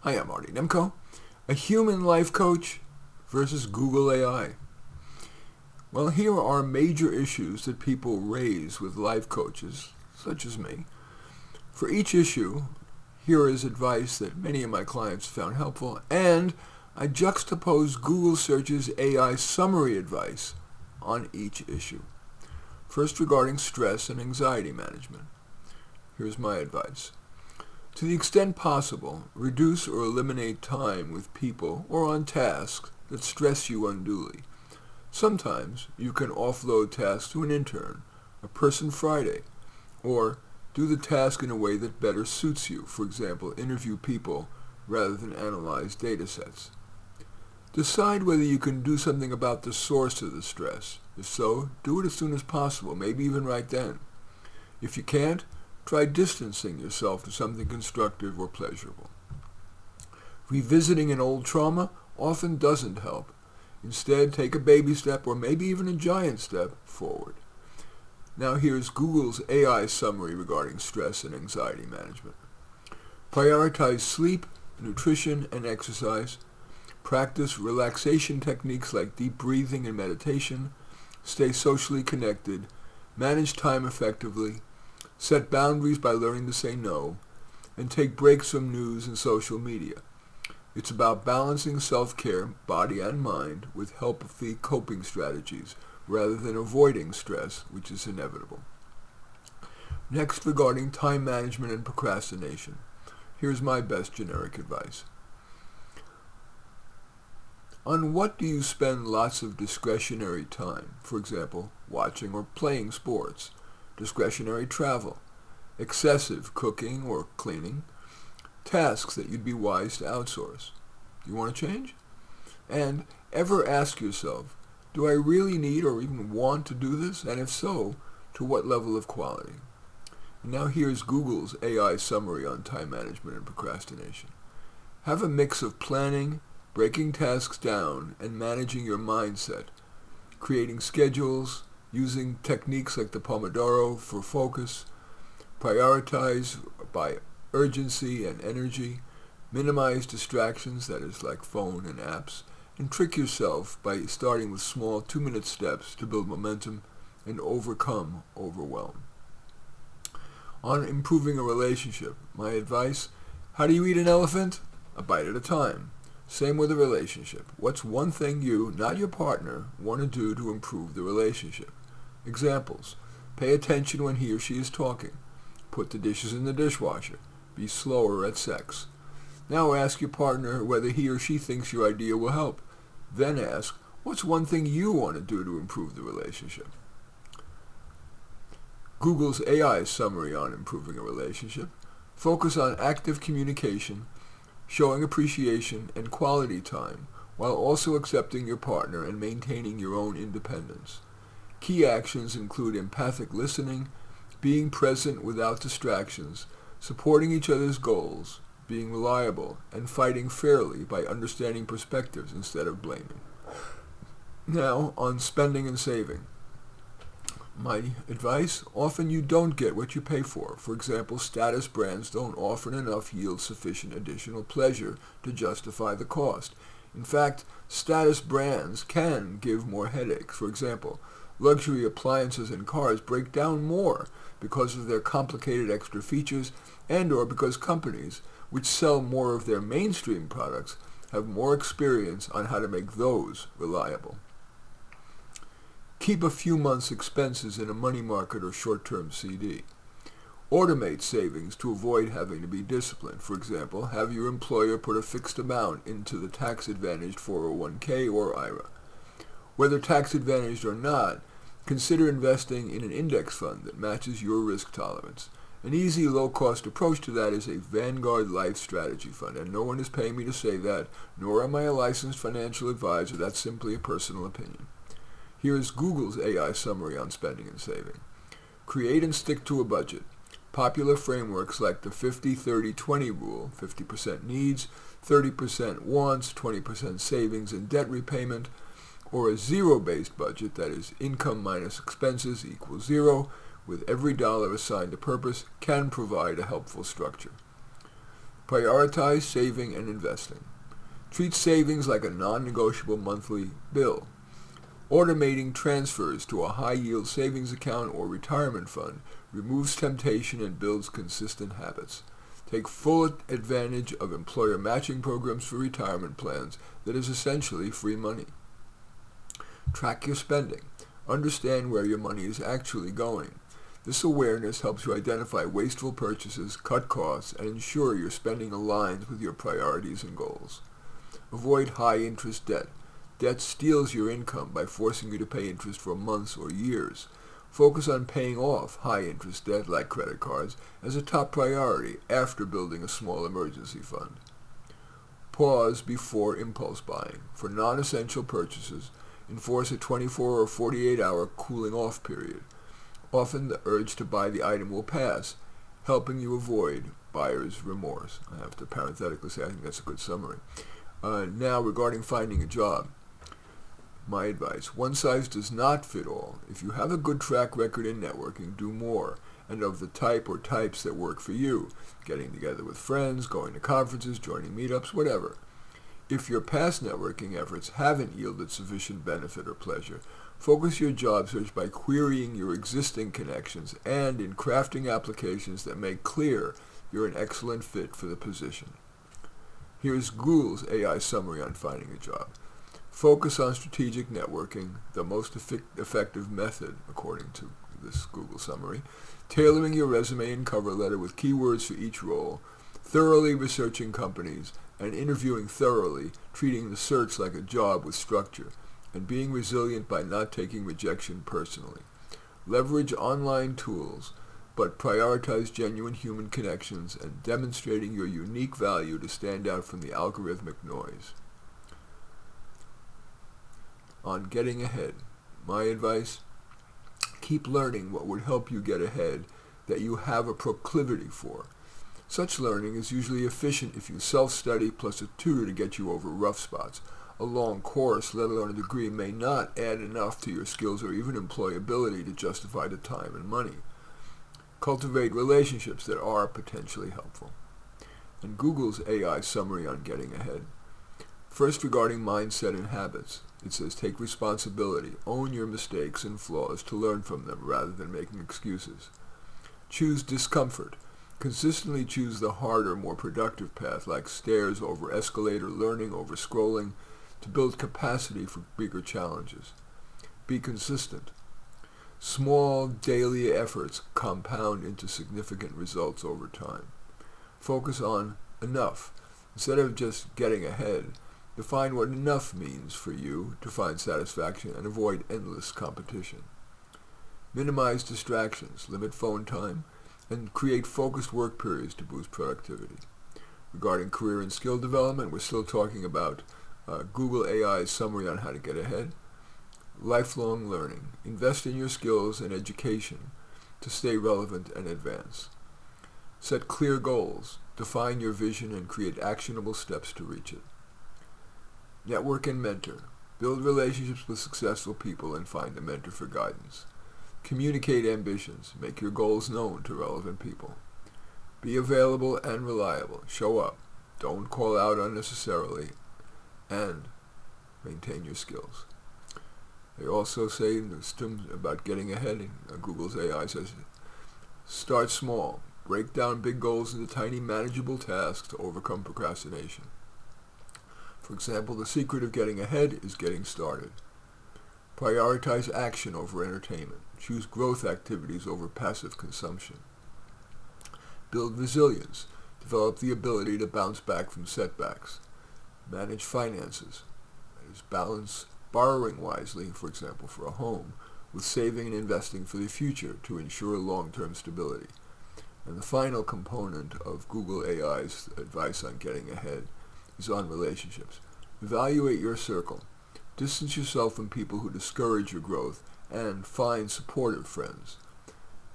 Hi, I'm Marty Nemko. A human life coach versus Google AI. Well, here are major issues that people raise with life coaches, such as me. For each issue, here is advice that many of my clients found helpful, and I juxtapose Google search's AI summary advice on each issue. First, regarding stress and anxiety management. Here's my advice. To the extent possible, reduce or eliminate time with people or on tasks that stress you unduly. Sometimes you can offload tasks to an intern, a person Friday, or do the task in a way that better suits you. For example, interview people rather than analyze data sets. Decide whether you can do something about the source of the stress. If so, do it as soon as possible, maybe even right then. If you can't, try distancing yourself to something constructive or pleasurable. Revisiting an old trauma often doesn't help. Instead, take a baby step or maybe even a giant step forward. Now here's Google's AI summary regarding stress and anxiety management. Prioritize sleep, nutrition, and exercise. Practice relaxation techniques like deep breathing and meditation. Stay socially connected. Manage time effectively. Set boundaries by learning to say no, and take breaks from news and social media. It's about balancing self-care, body and mind, with healthy coping strategies, rather than avoiding stress, which is inevitable. Next, regarding time management and procrastination. Here's my best generic advice. On what do you spend lots of discretionary time? For example, watching or playing sports. Discretionary travel, excessive cooking or cleaning, tasks that you'd be wise to outsource. You want to change? And ever ask yourself, do I really need or even want to do this? And if so, to what level of quality? And now here's Google's AI summary on time management and procrastination. Have a mix of planning, breaking tasks down, and managing your mindset, creating schedules, using techniques like the Pomodoro for focus, prioritize by urgency and energy, minimize distractions, that is like phone and apps, and trick yourself by starting with small 2-minute steps to build momentum and overcome overwhelm. On improving a relationship, my advice, how do you eat an elephant? A bite at a time. Same with a relationship. What's one thing you, not your partner, want to do to improve the relationship? Examples. Pay attention when he or she is talking. Put the dishes in the dishwasher. Be slower at sex. Now ask your partner whether he or she thinks your idea will help. Then ask, what's one thing you want to do to improve the relationship? Google's AI summary on improving a relationship. Focus on active communication, showing appreciation and quality time, while also accepting your partner and maintaining your own independence. Key actions include empathic listening, being present without distractions, supporting each other's goals, being reliable, and fighting fairly by understanding perspectives instead of blaming. Now, on spending and saving. My advice, often you don't get what you pay for. For example, status brands don't often enough yield sufficient additional pleasure to justify the cost. In fact, status brands can give more headaches. For example, luxury appliances and cars break down more because of their complicated extra features and or because companies, which sell more of their mainstream products, have more experience on how to make those reliable. Keep a few months' expenses in a money market or short-term CD. Automate savings to avoid having to be disciplined. For example, have your employer put a fixed amount into the tax-advantaged 401k or IRA. Whether tax-advantaged or not, consider investing in an index fund that matches your risk tolerance. An easy, low-cost approach to that is a Vanguard Life Strategy Fund, and no one is paying me to say that, nor am I a licensed financial advisor. That's simply a personal opinion. Here is Google's AI summary on spending and saving. Create and stick to a budget. Popular frameworks like the 50-30-20 rule, 50% needs, 30% wants, 20% savings and debt repayment, or a zero-based budget, that is, income minus expenses equals zero, with every dollar assigned a purpose, can provide a helpful structure. Prioritize saving and investing. Treat savings like a non-negotiable monthly bill. Automating transfers to a high-yield savings account or retirement fund removes temptation and builds consistent habits. Take full advantage of employer matching programs for retirement plans that is essentially free money. Track your spending. Understand where your money is actually going. This awareness helps you identify wasteful purchases, cut costs, and ensure your spending aligns with your priorities and goals. Avoid high-interest debt. Debt steals your income by forcing you to pay interest for months or years. Focus on paying off high-interest debt like credit cards as a top priority after building a small emergency fund. Pause before impulse buying. For non-essential purchases, enforce a 24 or 48-hour cooling off period. Often the urge to buy the item will pass, helping you avoid buyer's remorse. I have to parenthetically say I think that's a good summary. Now regarding finding a job. My advice, one size does not fit all. If you have a good track record in networking, do more, and of the type or types that work for you, getting together with friends, going to conferences, joining meetups, whatever. If your past networking efforts haven't yielded sufficient benefit or pleasure, focus your job search by querying your existing connections and in crafting applications that make clear you're an excellent fit for the position. Here's Google's AI summary on finding a job. Focus on strategic networking, the most effective method, according to this Google summary. Tailoring your resume and cover letter with keywords for each role. Thoroughly researching companies and interviewing thoroughly, treating the search like a job with structure, and being resilient by not taking rejection personally. Leverage online tools, but prioritize genuine human connections and demonstrating your unique value to stand out from the algorithmic noise. On getting ahead, my advice, keep learning what would help you get ahead that you have a proclivity for. Such learning is usually efficient if you self-study plus a tutor to get you over rough spots. A long course, let alone a degree, may not add enough to your skills or even employability to justify the time and money. Cultivate relationships that are potentially helpful. And Google's AI summary on getting ahead. First, regarding mindset and habits, it says take responsibility, own your mistakes and flaws to learn from them rather than making excuses. Choose discomfort. Consistently choose the harder, more productive path like stairs over escalator, learning over scrolling, to build capacity for bigger challenges. Be consistent. Small daily efforts compound into significant results over time. Focus on enough. Instead of just getting ahead, define what enough means for you to find satisfaction and avoid endless competition. Minimize distractions, limit phone time, and create focused work periods to boost productivity. Regarding career and skill development, we're still talking about Google AI's summary on how to get ahead. Lifelong learning. Invest in your skills and education to stay relevant and advance. Set clear goals. Define your vision and create actionable steps to reach it. Network and mentor. Build relationships with successful people and find a mentor for guidance. Communicate ambitions. Make your goals known to relevant people. Be available and reliable. Show up. Don't call out unnecessarily. And maintain your skills. They also say about getting ahead, Google's AI says, start small. Break down big goals into tiny manageable tasks to overcome procrastination. For example, the secret of getting ahead is getting started. Prioritize action over entertainment. Choose growth activities over passive consumption. Build resilience. Develop the ability to bounce back from setbacks. Manage finances. That is, balance borrowing wisely, for example, for a home, with saving and investing for the future to ensure long-term stability. And the final component of Google AI's advice on getting ahead is on relationships. Evaluate your circle. Distance yourself from people who discourage your growth and find supportive friends.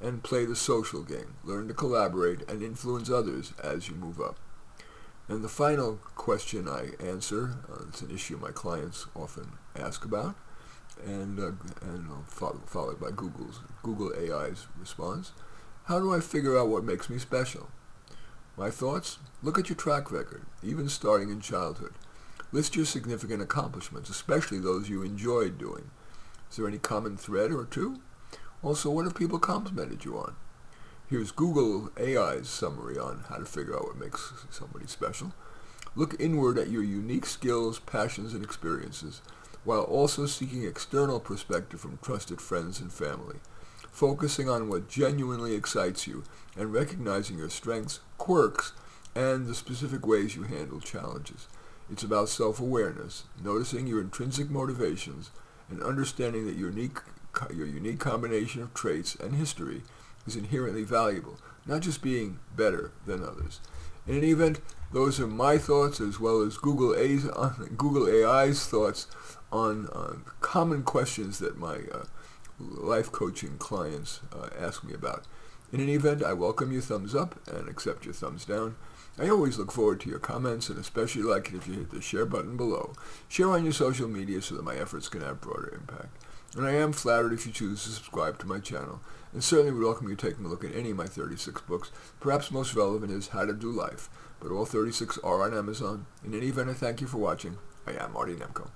And play the social game. Learn to collaborate and influence others as you move up. And the final question I answer, it's an issue my clients often ask about, and followed by Google AI's response. How do I figure out what makes me special? My thoughts? Look at your track record, even starting in childhood. List your significant accomplishments, especially those you enjoyed doing. Is there any common thread or two? Also, what have people complimented you on? Here's Google AI's summary on how to figure out what makes somebody special. Look inward at your unique skills, passions, and experiences, while also seeking external perspective from trusted friends and family. Focusing on what genuinely excites you and recognizing your strengths, quirks, and the specific ways you handle challenges. It's about self-awareness, noticing your intrinsic motivations, and understanding that your unique combination of traits and history is inherently valuable, not just being better than others. In any event, those are my thoughts as well as Google AI's thoughts on common questions that my life coaching clients ask me about. In any event, I welcome your thumbs up and accept your thumbs down. I always look forward to your comments, and especially like it if you hit the share button below. Share on your social media so that my efforts can have broader impact. And I am flattered if you choose to subscribe to my channel, and certainly would welcome you taking a look at any of my 36 books. Perhaps most relevant is How to Do Life, but all 36 are on Amazon. In any event, I thank you for watching. I am Marty Nemko.